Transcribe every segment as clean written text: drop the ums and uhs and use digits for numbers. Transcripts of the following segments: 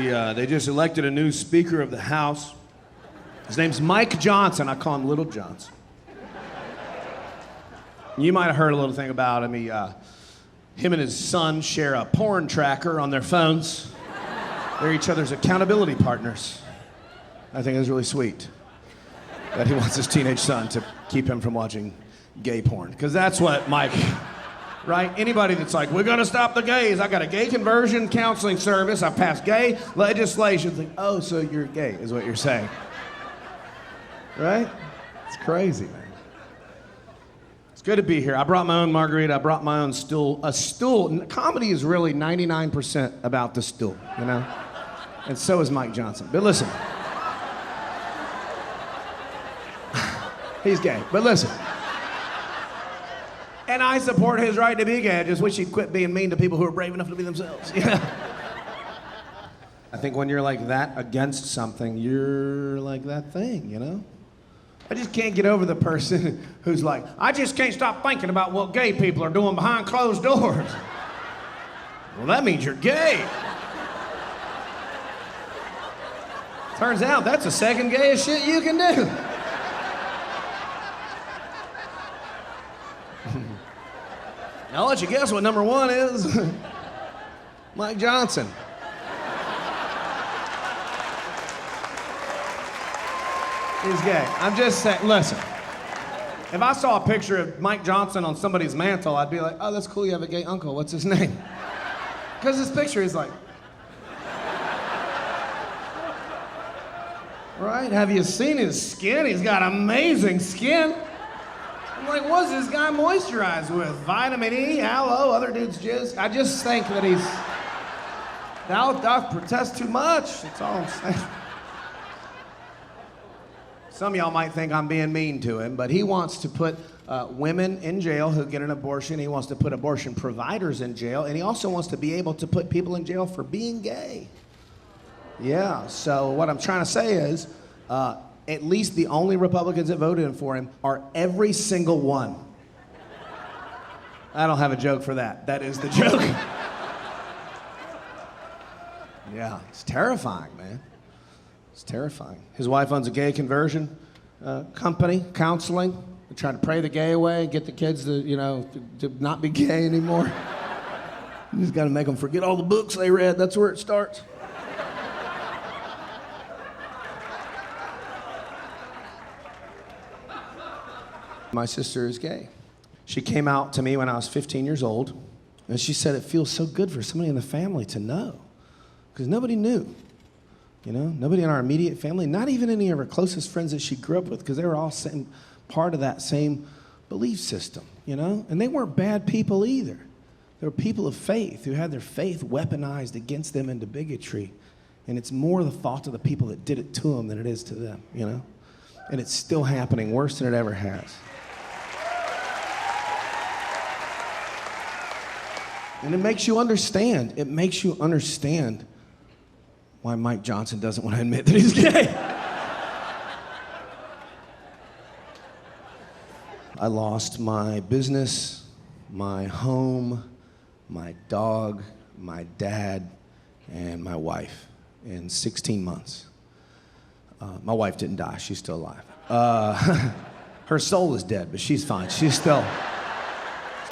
They just elected a new Speaker of the House. His name's Mike Johnson. I call him Little Johnson. You might have heard a little thing about him. Him and his son share a porn tracker on their phones. They're each other's accountability partners. I think it's really sweet that he wants his teenage son to keep him from watching gay porn. Because that's what Mike, right? Anybody that's like, we're gonna stop the gays. I got a gay conversion counseling service. I passed gay legislation. It's like, oh, so you're gay is what you're saying. Right? It's crazy, man. It's good to be here. I brought my own margarita. I brought my own stool. A stool. Comedy is really 99% about the stool, you know? And so is Mike Johnson. But listen. He's gay, but listen. And I support his right to be gay. I just wish he'd quit being mean to people who are brave enough to be themselves. Yeah. I think when you're like that against something, you're like that thing, you know? I just can't get over the person who's like, I just can't stop thinking about what gay people are doing behind closed doors. Well, that means you're gay. Turns out that's the second gayest shit you can do. I'll let you guess what number one is. Mike Johnson. He's gay. I'm just saying, listen. If I saw a picture of Mike Johnson on somebody's mantle, I'd be like, oh, that's cool, you have a gay uncle. What's his name? Because this picture is like, right? Have you seen his skin? He's got amazing skin. I'm like, what's this guy moisturized with? Vitamin E, aloe, other dudes jizz? I just think that he's, I'll protest too much. That's all I'm saying. Some of y'all might think I'm being mean to him, but he wants to put women in jail who get an abortion. He wants to put abortion providers in jail, and he also wants to be able to put people in jail for being gay. Yeah, so what I'm trying to say is, at least the only Republicans that voted for him are every single one. I don't have a joke for that. That is the joke. Yeah, it's terrifying, man. It's terrifying. His wife owns a gay conversion company, counseling. They try to pray the gay away, get the kids to not be gay anymore. You just got to make them forget all the books they read. That's where it starts. My sister is gay. She came out to me when I was 15 years old, and she said it feels so good for somebody in the family to know, because nobody knew. You know, nobody in our immediate family, not even any of her closest friends that she grew up with, because they were all part of that same belief system, you know? And they weren't bad people either. They were people of faith who had their faith weaponized against them into bigotry. And it's more the fault of the people that did it to them than it is to them, you know? And it's still happening worse than it ever has. And it makes you understand. It makes you understand why Mike Johnson doesn't want to admit that he's gay. I lost my business, my home, my dog, my dad, and my wife in 16 months. My wife didn't die. She's still alive. Her soul is dead, but she's fine. She's still...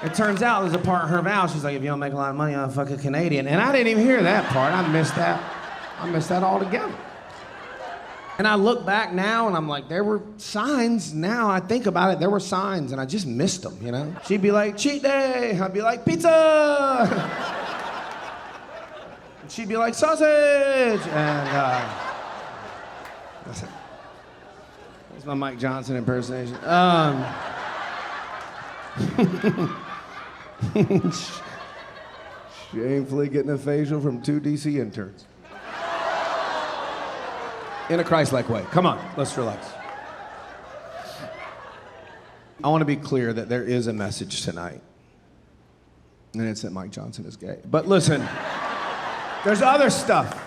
It turns out there's a part in her vow. She's like, if you don't make a lot of money, I'll fuck a Canadian. And I didn't even hear that part. I missed that altogether. And I look back now and I'm like, there were signs. Now I think about it, there were signs and I just missed them, you know? She'd be like, cheat day. I'd be like, pizza. And she'd be like, sausage. And that's my Mike Johnson impersonation. Shamefully getting a facial from 2 DC interns. In a Christ-like way. Come on, let's relax. I want to be clear that there is a message tonight. And it's that Mike Johnson is gay. But listen, there's other stuff.